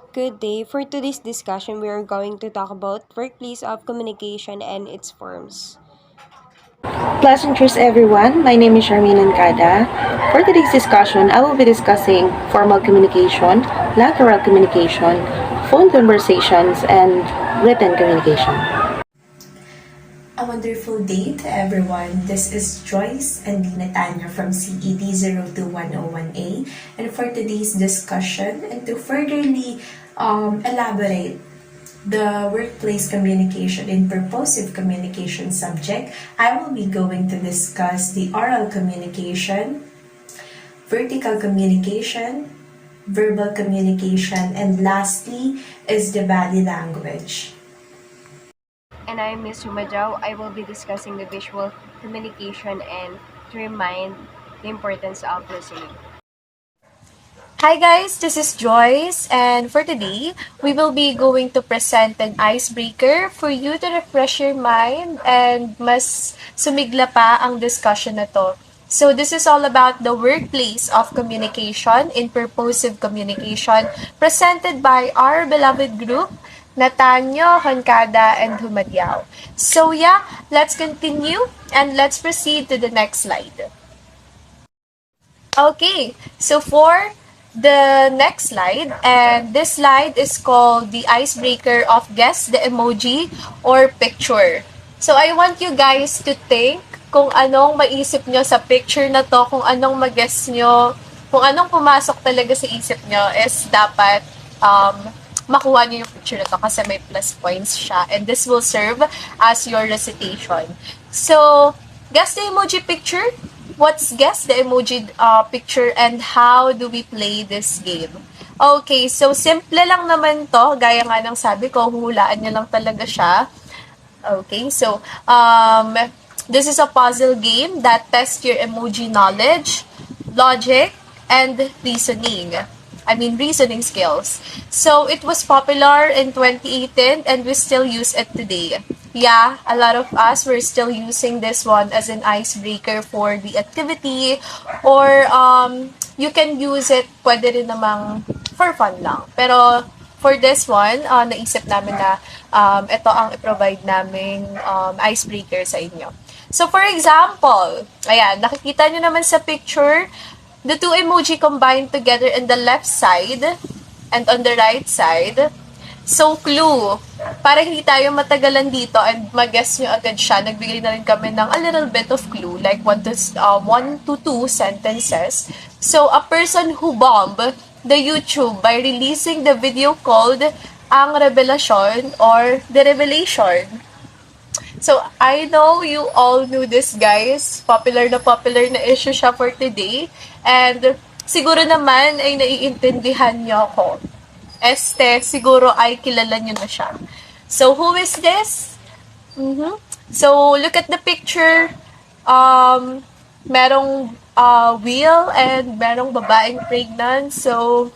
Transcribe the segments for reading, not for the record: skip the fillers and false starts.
Good day. For today's discussion, we are going to talk about workplace of communication and its forms. Pleasantries, everyone. My name is Charmaine Ancada. For today's discussion, I will be discussing formal communication, lateral communication, phone conversations, and written communication. A wonderful day to everyone. This is Joyce and Dina Tanya from CED-02-101A. And for today's discussion, and to furtherly elaborate the workplace communication in purposive communication subject, I will be going to discuss the oral communication, vertical communication, verbal communication, and lastly is the body language. And I'm Ms. Humajao. I will be discussing the visual communication and to remind the importance of listening. Hi guys, this is Joyce, and for today, we will be going to present an icebreaker for you to refresh your mind and mas sumigla pa ang discussion na to. So this is all about the workplace of communication in purposive communication presented by our beloved group, Natanyo, Honkada, and Humadiao. So yeah, let's continue and let's proceed to the next slide. Okay, so for the next slide, and this slide is called the icebreaker of guess the emoji or picture. So I want you guys to think kung anong maisip nyo sa picture na to, kung anong mag-guess nyo, kung anong pumasok talaga sa isip nyo is dapat makuha nyo yung picture na to kasi may plus points siya. And this will serve as your recitation. So, guess the emoji picture. What's guess the emoji picture and how do we play this game? Okay, so simple lang naman to. Gaya nga ng sabi ko, hulaan nyo lang talaga siya. Okay, so this is a puzzle game that tests your emoji knowledge, logic, and reasoning skills. So it was popular in 2018 and we still use it today. Yeah, a lot of us were still using this one as an icebreaker for the activity or you can use it pwede rin namang for fun lang. Pero for this one, naisip namin na ito ang i-provide naming icebreaker sa inyo. So for example, ayan, nakikita nyo naman sa picture, the two emoji combined together in the left side and on the right side. So, clue. Para hindi tayo matagalan dito and mag-guess nyo agad siya, nagbigay na rin kami ng a little bit of clue, like one to two sentences. So, a person who bombed the YouTube by releasing the video called Ang Revelasyon or The Revelation. So, I know you all knew this, guys. Popular na issue siya for today. And siguro naman ay naiintindihan niyo ako. Siguro ay kilala niyo na siya. So, who is this? So, look at the picture. Merong wheel and merong babaeng pregnant. So,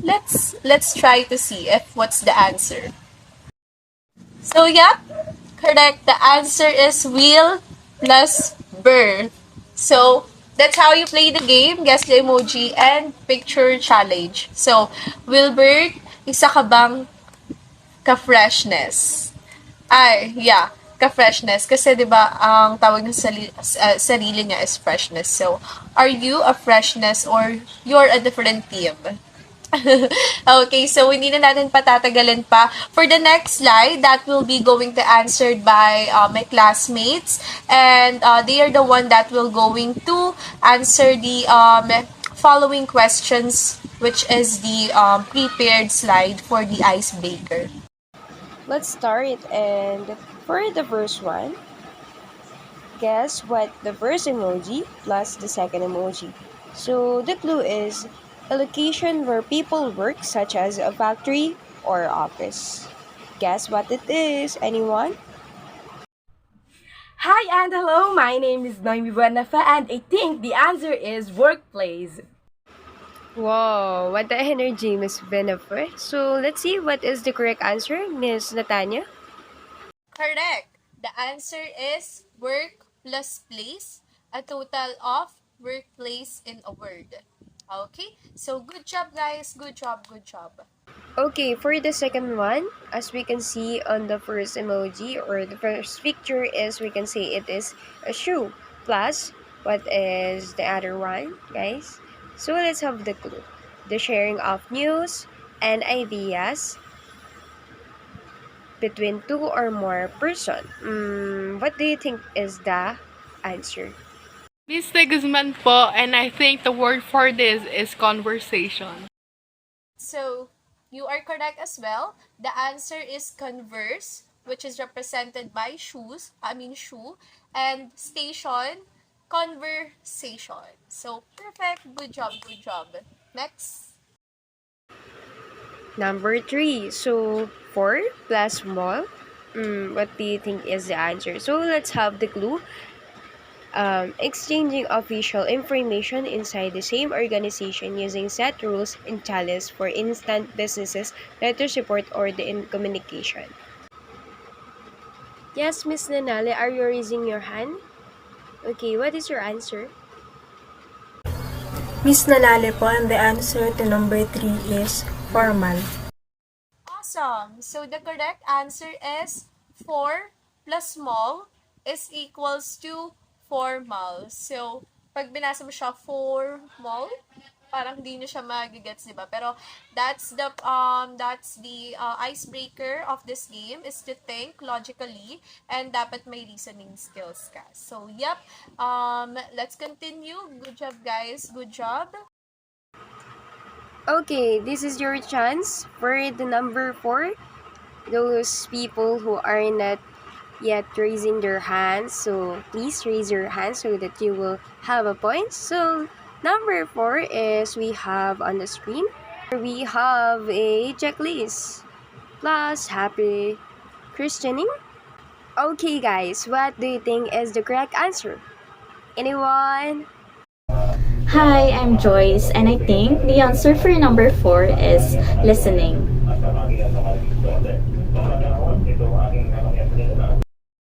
let's try to see if what's the answer. So, yeah, correct. The answer is wheel plus birth. So, that's how you play the game. Guess the emoji and picture challenge. So, Wilbert, isa ka bang ka-freshness? Ay, yeah, ka-freshness. Kasi, di ba, ang tawag ng sarili niya is freshness. So, are you a freshness or you're a different team? Okay, so hindi na natin patatagalin pa. For the next slide, that will be going to answered by my classmates. And they are the one that will going to answer the following questions, which is the prepared slide for the icebreaker. Let's start. And for the first one, guess what the first emoji plus the second emoji. So the clue is a location where people work, such as a factory or office. Guess what it is, anyone? Hi and hello, my name is Noemi Buenafa and I think the answer is workplace. Wow, what the energy, Miss Benefer. So let's see what is the correct answer, Miss Natanya. Correct. The answer is work plus place, a total of workplace in a word. Okay, so good job guys, good job, good job. Okay, for the second one, as we can see on the first emoji or the first picture is we can say it is a shoe. Plus, what is the other one, guys? So let's have the clue. The sharing of news and ideas between two or more person. What do you think is the answer? Mr. Guzman po, and I think the word for this is conversation. So, you are correct as well. The answer is converse, which is represented by shoe, and station, conversation. So, perfect. Good job, good job. Next. Number three. So, 4 plus small. What do you think is the answer? So, let's have the clue. Exchanging official information inside the same organization using set rules and channels for instant businesses, letter support, or the in communication. Yes, Miss Nanale, are you raising your hand? Okay, what is your answer? Miss Nanale po, and the answer to number 3 is formal. Awesome. So, the correct answer is 4 plus small is equals to formal. So, pag binasa mo siya formal, parang hindi nyo siya magigets, di ba? Pero that's the icebreaker of this game is to think logically and dapat may reasoning skills ka. So, yep. Let's continue. Good job, guys. Good job. Okay, this is your chance for the number 4. Those people who are not yet raising their hands, so please raise your hand so that you will have a point. So number 4 is we have on the screen, we have a checklist plus happy christening. Okay guys, what do you think is the correct answer? Anyone? Hi, I'm Joyce, and I think the answer for number 4 is listening.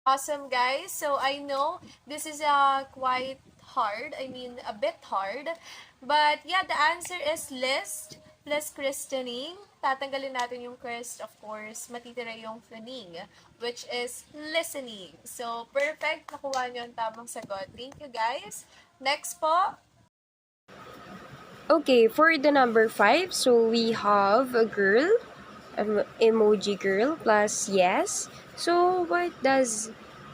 Awesome, guys. So, I know this is quite hard. I mean, a bit hard. But, yeah, the answer is list plus christening. Tatanggalin natin yung Christ, of course. Matitira yung fening, which is listening. So, perfect. Nakuha nyo ang tamang sagot. Thank you, guys. Next po. Okay, for the number 5, so we have a girl, emoji girl plus yes. So what does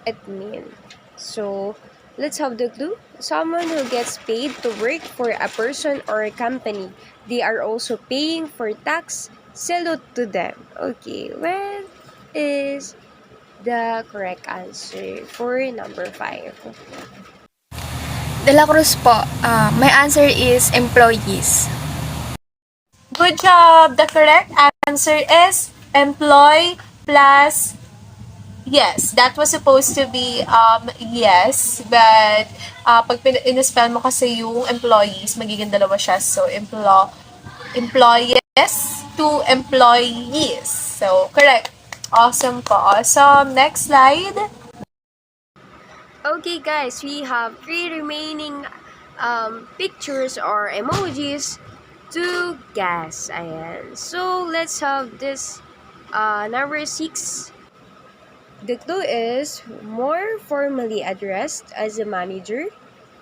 it mean? So let's have the clue. Someone who gets paid to work for a person or a company. They are also paying for tax. Salute to them. Okay, what is the correct answer for number 5? De la Cruz po, my answer is employees. Good job! The correct answer is employ plus yes. That was supposed to be yes, but pag in-spell mo kasi yung employees, magiging dalawa siya. So, employees to employees. So, correct. Awesome po. Awesome. Next slide. Okay guys, we have 3 remaining pictures or emojis to guess. Ayan. So let's have this number 6. The clue is more formally addressed as a manager,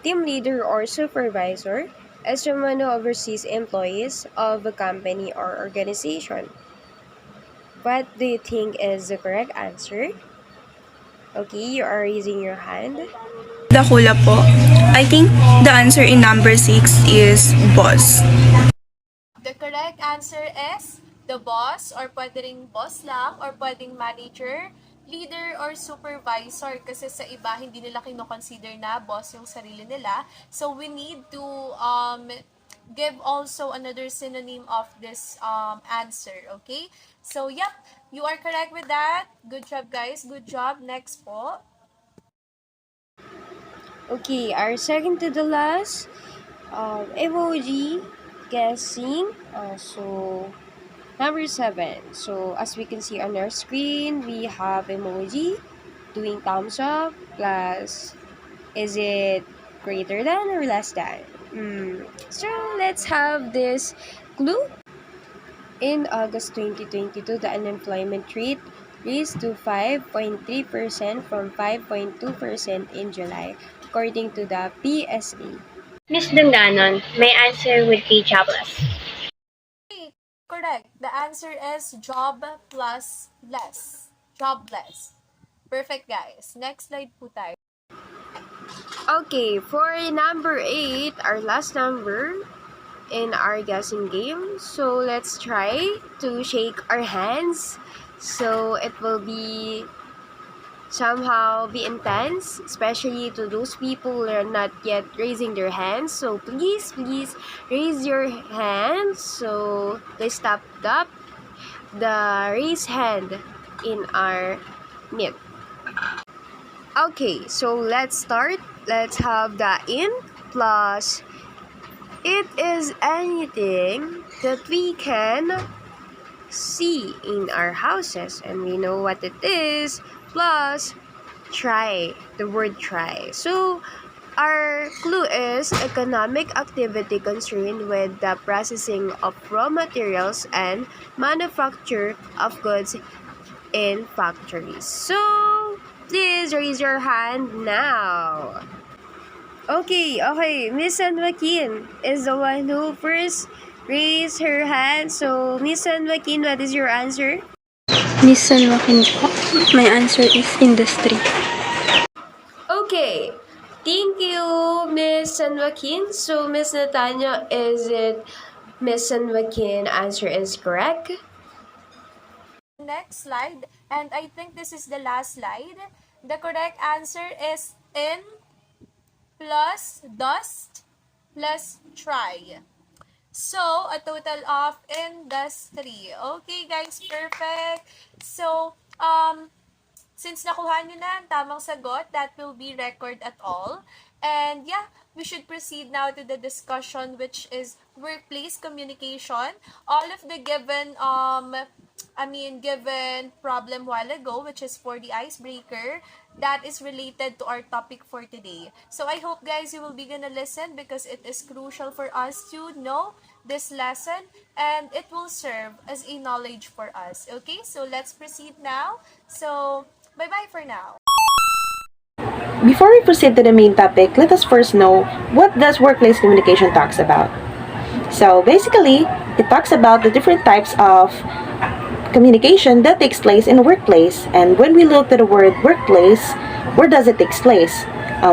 team leader, or supervisor, as someone who oversees employees of a company or organization. What do you think is the correct answer? Okay, you are raising your hand. Dakula po. I think the answer in number 6 is boss. The correct answer is the boss or pwede ring boss lang or pwedeng manager, leader, or supervisor kasi sa iba hindi nila kino-consider na boss yung sarili nila. So we need to give also another synonym of this answer, okay? So yep, you are correct with that. Good job guys, good job. Next po. Okay, our second to the last emoji guessing. So number 7. So as we can see on our screen, we have emoji doing thumbs up plus is it greater than or less than? So let's have this clue. In August 2022, the unemployment rate raised to 5.3% from 5.2% in July, according to the PSA. Miss Dunganon, my answer would be jobless. Okay, correct. The answer is job plus less. Jobless. Perfect, guys. Next slide po tayo. Okay, for number 8, our last number in our guessing game. So let's try to shake our hands. So it will be somehow be intense, especially to those people who are not yet raising their hands. So please raise your hands. So let's stop the raise hand in our meet. Okay, so let's start. Let's have the in plus it is anything that we can see in our houses and we know what it is, plus try, the word try. So our clue is economic activity concerned with the processing of raw materials and manufacture of goods in factories. So please raise your hand now. Okay. Miss San Joaquin is the one who first raised her hand. So, Miss San Joaquin, what is your answer? Miss San Joaquin po. My answer is industry. Okay. Thank you, Miss San Joaquin. So, Miss Natanya, is it Miss San Joaquin answer is correct? Next slide. And I think this is the last slide. The correct answer is in plus dust plus try. So, a total of industry. Okay, guys, perfect. So, since nakuha nyo na ang tamang sagot, that will be record at all. And yeah, we should proceed now to the discussion, which is workplace communication. All of the given problem while ago, which is for the icebreaker, that is related to our topic for today. So I hope, guys, you will be gonna listen because it is crucial for us to know this lesson and it will serve as a knowledge for us. Okay, so let's proceed now. So bye-bye for now. Before we proceed to the main topic, let us first know what does workplace communication talks about. So basically, it talks about the different types of communication that takes place in a workplace. And when we look at the word workplace, where does it take place?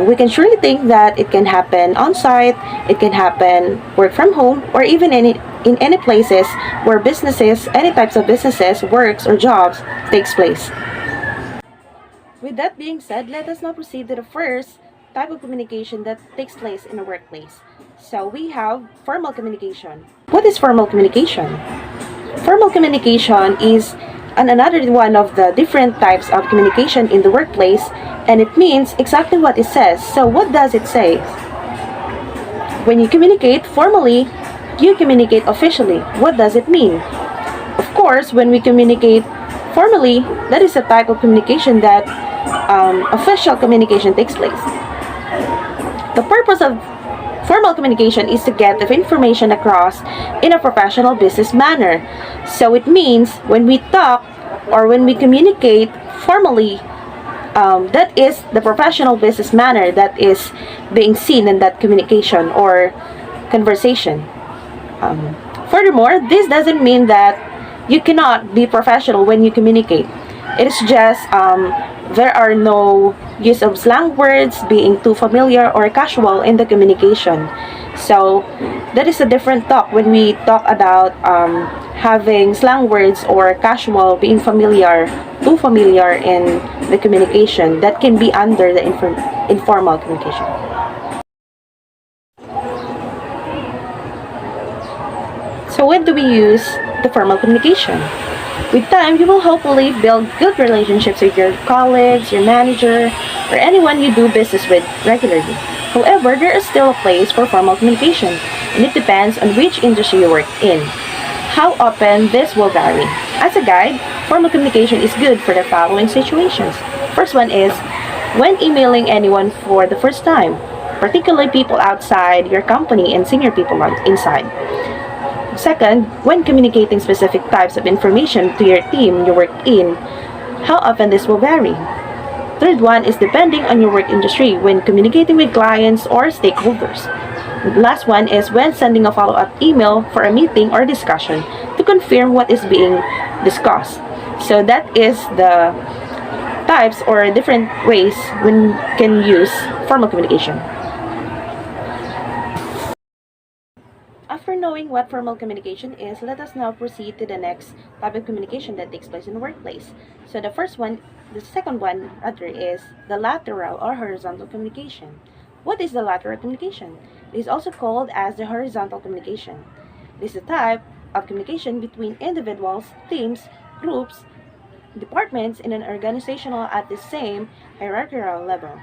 We can surely think that it can happen on site, it can happen work from home, or even in any places where businesses, any types of businesses, works or jobs takes place. With that being said, let us now proceed to the first type of communication that takes place in a workplace. So we have formal communication. What is formal communication? Formal communication is another one of the different types of communication in the workplace, and it means exactly what it says. So what does it say? When you communicate formally, you communicate officially. What does it mean? Of course, when we communicate formally, that is a type of communication that official communication takes place. The purpose of formal communication is to get the information across in a professional business manner. So it means when we talk or when we communicate formally, that is the professional business manner that is being seen in that communication or conversation. Furthermore, this doesn't mean that you cannot be professional when you communicate. It is just there are no use of slang words, being too familiar or casual in the communication. So that is a different talk when we talk about having slang words or casual, being familiar, too familiar in the communication. That can be under the informal communication. So when do we use the formal communication? With time, you will hopefully build good relationships with your colleagues, your manager, or anyone you do business with regularly. However, there is still a place for formal communication, and it depends on which industry you work in. How often this will vary. As a guide, formal communication is good for the following situations. First one is when emailing anyone for the first time. particularly people outside your company and senior people inside. Second, when communicating specific types of information to your team you work in, how often this will vary. Third one is depending on your work industry when communicating with clients or stakeholders. The last one is when sending a follow-up email for a meeting or discussion to confirm what is being discussed. So that is the types or different ways we can use formal communication. After knowing what formal communication is, let us now proceed to the next type of communication that takes place in the workplace. So the second one rather is the lateral or horizontal communication. What is the lateral communication? It is also called as the horizontal communication. It is a type of communication between individuals, teams, groups, departments in an organizational at the same hierarchical level.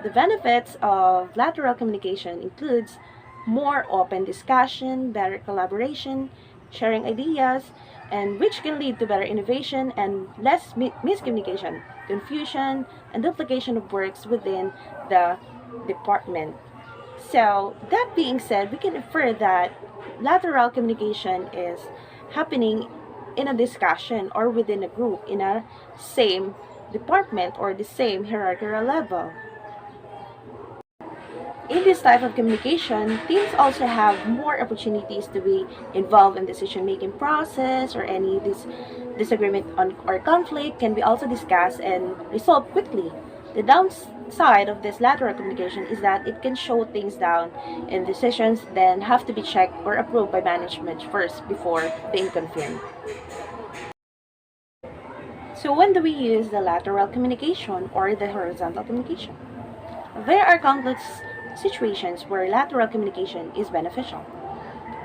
The benefits of lateral communication includes more open discussion, better collaboration, sharing ideas, and which can lead to better innovation and less miscommunication, confusion, and duplication of works within the department. So, that being said, we can infer that lateral communication is happening in a discussion or within a group in a same department or the same hierarchical level. In this type of communication, teams also have more opportunities to be involved in decision-making process or any disagreement or conflict can be also discussed and resolved quickly. The downside of this lateral communication is that it can show things down and decisions then have to be checked or approved by management first before being confirmed. So when do we use the lateral communication or the horizontal communication? There are countless situations where lateral communication is beneficial.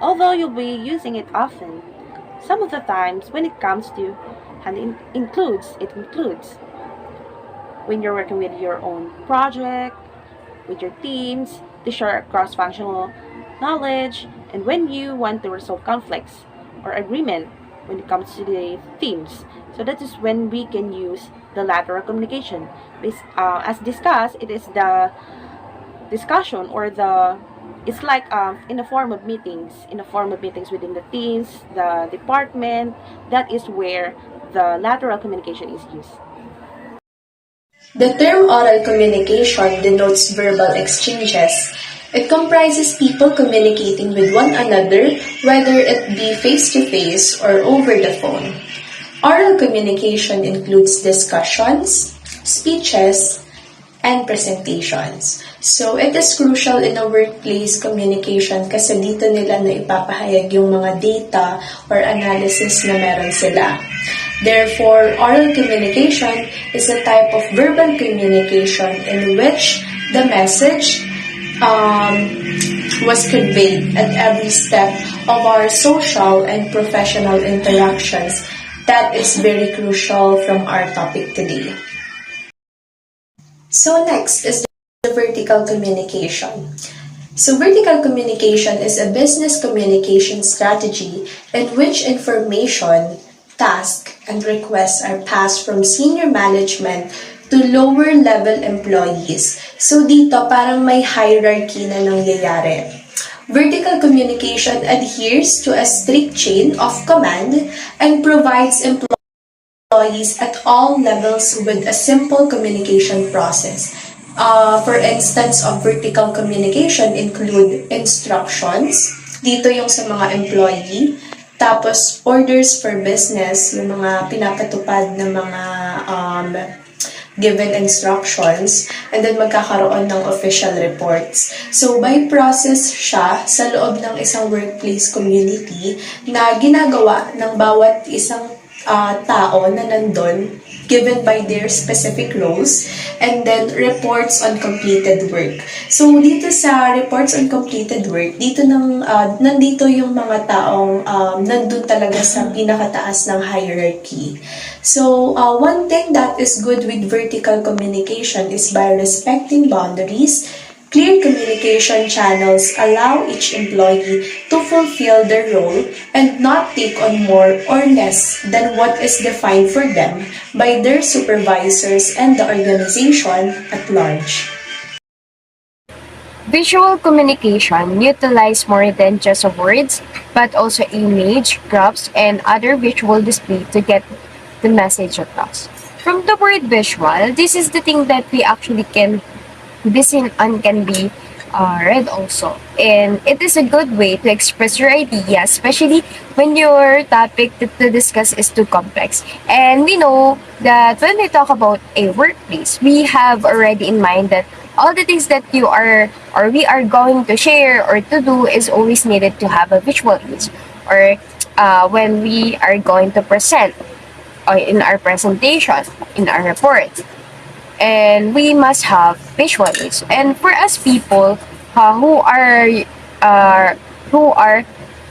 Although you'll be using it often, some of the times when it comes to and it includes when you're working with your own project, with your teams, to share cross-functional knowledge, and when you want to resolve conflicts or agreement when it comes to the teams. So that is when we can use the lateral communication. As discussed, it is the discussion or it's like in the form of meetings within the teams, the department. That is where the lateral communication is used. The term oral communication denotes verbal exchanges. It comprises people communicating with one another, whether it be face-to-face or over the phone. Oral communication includes discussions, speeches, and presentations. So, it is crucial in a workplace communication kasi dito nila na ipapahayag yung mga data or analysis na meron sila. Therefore, oral communication is a type of verbal communication in which the message was conveyed at every step of our social and professional interactions. That is very crucial from our topic today. So next is the vertical communication. So vertical communication is a business communication strategy in which information, tasks, and requests are passed from senior management to lower level employees. So dito parang may hierarchy na nangyayari. Vertical communication adheres to a strict chain of command and provides employees at all levels with a simple communication process. For instance of vertical communication include instructions, dito yung sa mga employee, tapos orders for business, yung mga pinapatupad na mga given instructions, and then magkakaroon ng official reports. So, by process siya sa loob ng isang workplace community na ginagawa ng bawat isang tao na nandun, given by their specific roles, and then reports on completed work. So, dito sa reports on completed work, nandito yung mga taong nandun talaga sa pinakataas ng hierarchy. So, one thing that is good with vertical communication is by respecting boundaries. Clear communication channels allow each employee to fulfill their role and not take on more or less than what is defined for them by their supervisors and the organization at large. Visual communication utilize more than just words, but also image, graphs, and other visual display to get the message across. From the word visual, this is the thing that we actually can listen and can be read also. And it is a good way to express your ideas, especially when your topic to discuss is too complex. And we know that when we talk about a workplace, we have already in mind that all the things that you are or we are going to share or to do is always needed to have a visual image, or when we are going to present or in our presentation, in our report, and we must have visual aids. And for us people uh, who are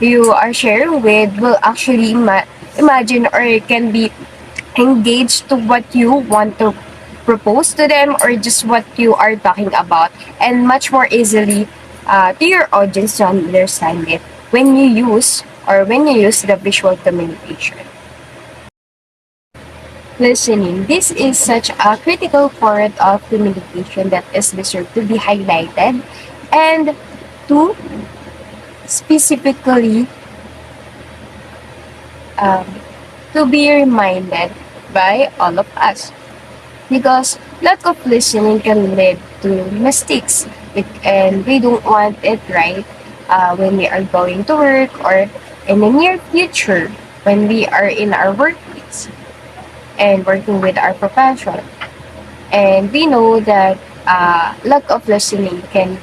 you are sharing with will actually imagine or can be engaged to what you want to propose to them or just what you are talking about, and much more easily to your audience to understand it when you use the visual communication. Listening. This is such a critical part of communication that is deserved to be highlighted and to specifically um, to be reminded by all of us. Because lack of listening can lead to mistakes, and we don't want it, right? When we are going to work or in the near future when we are in our workplace and working with our profession. And we know that lack of listening can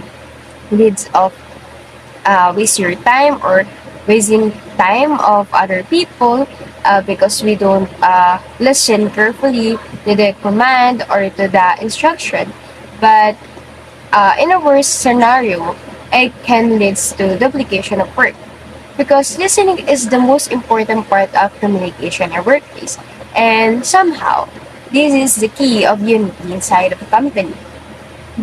lead of waste your time or wasting time of other people because we don't listen carefully to the command or to the instruction. But in a worst scenario, it can lead to duplication of work, because listening is the most important part of communication in a workplace. And somehow, this is the key of unity inside of a company.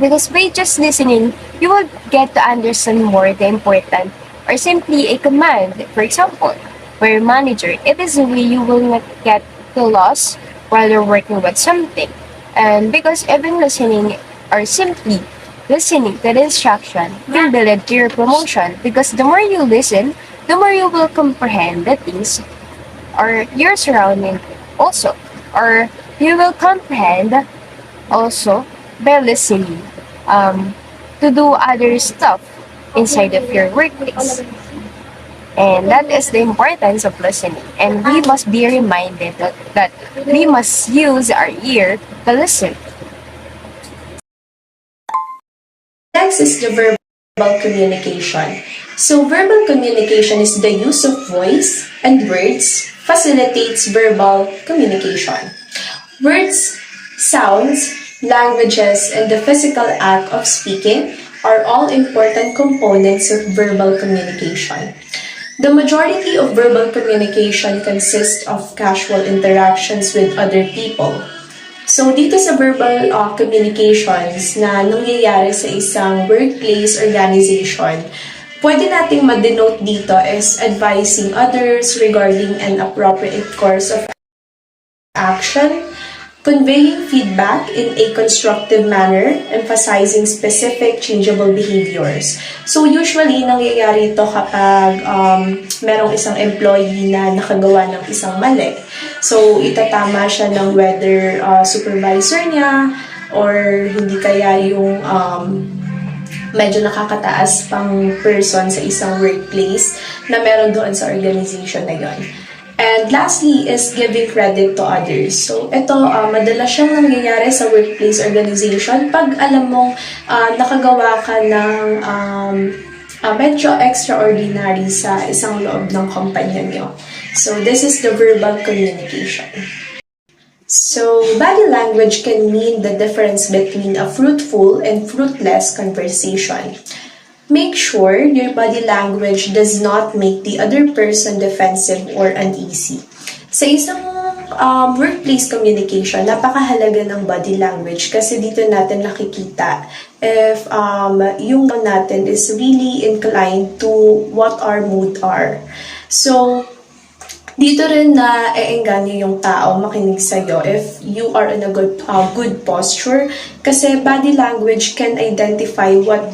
Because by just listening, you will get to understand more the important or simply a command. For example, for your manager, it is a way you will not get too lost while you're working with something. And because even listening or simply listening to the instruction can be led to your promotion, because the more you listen, the more you will comprehend the things or your surrounding also, or you will comprehend also by listening to do other stuff inside of your workplace. And that is the importance of listening. And we must be reminded that we must use our ear to listen. Next is the verbal communication. So verbal communication is the use of voice and words facilitates verbal communication. Words, sounds, languages, and the physical act of speaking are all important components of verbal communication. The majority of verbal communication consists of casual interactions with other people. So dito sa verbal communications na nangyayari sa isang workplace organization, pwede nating ma-denote dito as advising others regarding an appropriate course of action, conveying feedback in a constructive manner, emphasizing specific changeable behaviors. So usually, nangyayari ito kapag merong isang employee na nakagawa ng isang mali. So itatama siya ng whether supervisor niya or hindi kaya yung medyo nakakataas pang person sa isang workplace na meron doon sa organization na yon. And lastly is giving credit to others. So ito, madalas siyang nangyayari sa workplace organization pag alam mong nakagawa ka ng medyo extraordinary sa isang loob ng kumpanya niyo. So this is the verbal communication. So body language can mean the difference between a fruitful and fruitless conversation. Make sure your body language does not make the other person defensive or uneasy. Sa isang workplace communication, napakahalaga ng body language kasi dito natin nakikita if yung natin is really inclined to what our mood are. So, Dito rin na eengganyo yung tao makinig sa'yo if you are in a good posture kasi body language can identify what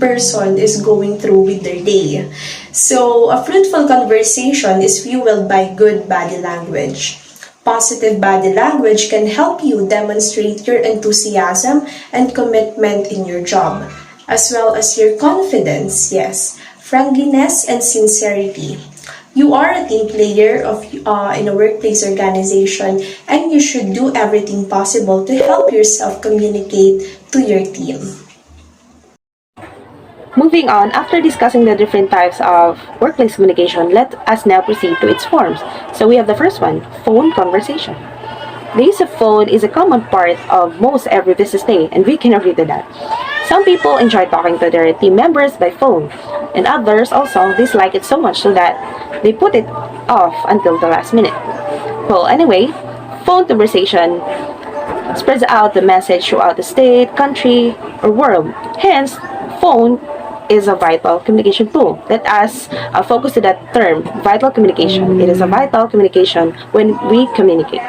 person is going through with their day. So, a fruitful conversation is fueled by good body language. Positive body language can help you demonstrate your enthusiasm and commitment in your job, as well as your confidence, yes, friendliness, and sincerity. You are a team player in a workplace organization, and you should do everything possible to help yourself communicate to your team. Moving on, after discussing the different types of workplace communication, let us now proceed to its forms. So we have the first one, phone conversation. The use of phone is a common part of most every business day, and we can agree to that. Some people enjoy talking to their team members by phone, and others also dislike it so much so that they put it off until the last minute. Well, anyway, phone conversation spreads out the message throughout the state, country, or world. Hence, phone is a vital communication tool. Let us focus to that term, vital communication. It is a vital communication when we communicate.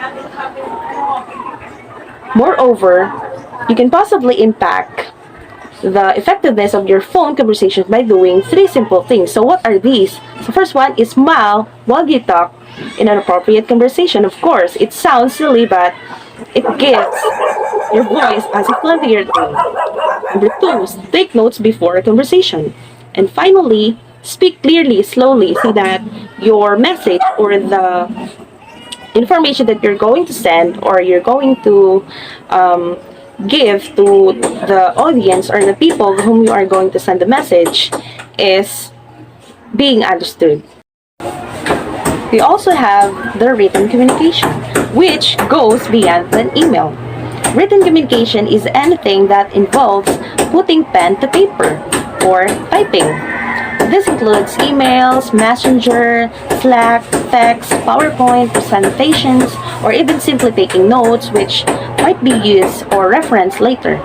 Moreover, you can possibly impact the effectiveness of your phone conversations by doing three simple things. So what are these? So first one is smile while you talk in an appropriate conversation. Of course, it sounds silly, but it gives your voice as a flair tone. Number two, take notes before a conversation. And finally, speak clearly, slowly, so that your message or the information that you're going to send or you're going to give to the audience or the people whom you are going to send the message is being understood. We also have the written communication, which goes beyond an email. Written communication is anything that involves putting pen to paper or typing. This includes emails, Messenger, Slack, text, PowerPoint, presentations, or even simply taking notes which might be used or referenced later.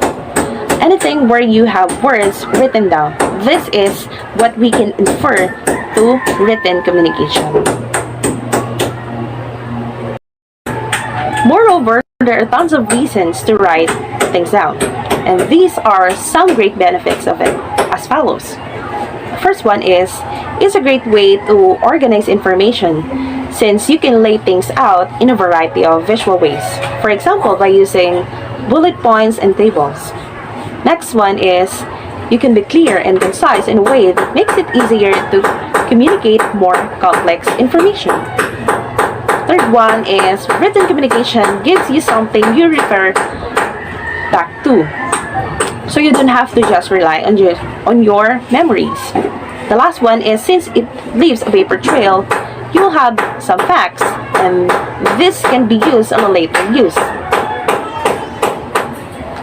Anything where you have words written down. This is what we can infer to written communication. Moreover, there are tons of reasons to write things down, and these are some great benefits of it as follows. First one is, it's a great way to organize information since you can lay things out in a variety of visual ways. For example, by using bullet points and tables. Next one is, you can be clear and concise in a way that makes it easier to communicate more complex information. Third one is, written communication gives you something you refer back to. So you don't have to just rely on your memories. The last one is, since it leaves a paper trail, you will have some facts, and this can be used on a later use.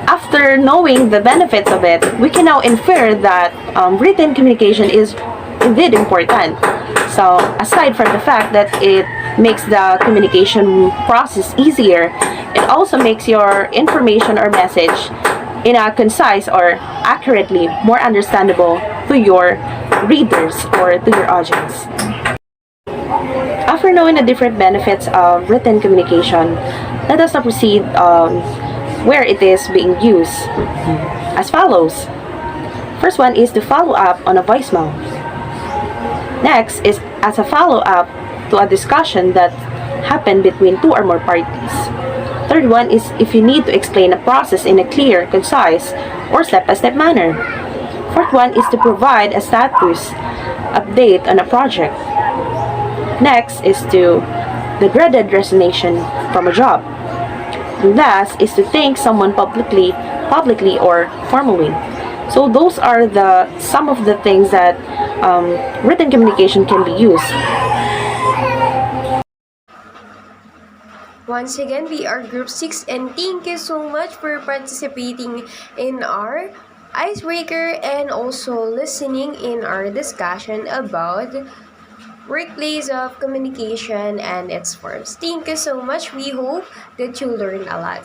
After knowing the benefits of it, we can now infer that written communication is indeed important. So aside from the fact that it makes the communication process easier, it also makes your information or message in a concise or accurately more understandable to your readers or to your audience. After knowing the different benefits of written communication, let us now proceed where it is being used as follows. First one is to follow up on a voicemail. Next is as a follow-up to a discussion that happened between two or more parties. Third one is if you need to explain a process in a clear, concise, or step-by-step manner. Fourth one is to provide a status update on a project. Next is to the dreaded resignation from a job. And last is to thank someone publicly or formally. So those are some of the things that written communication can be used. Once again, we are Group 6 and thank you so much for participating in our icebreaker and also listening in our discussion about workplace of communication and its forms. Thank you so much. We hope that you learned a lot.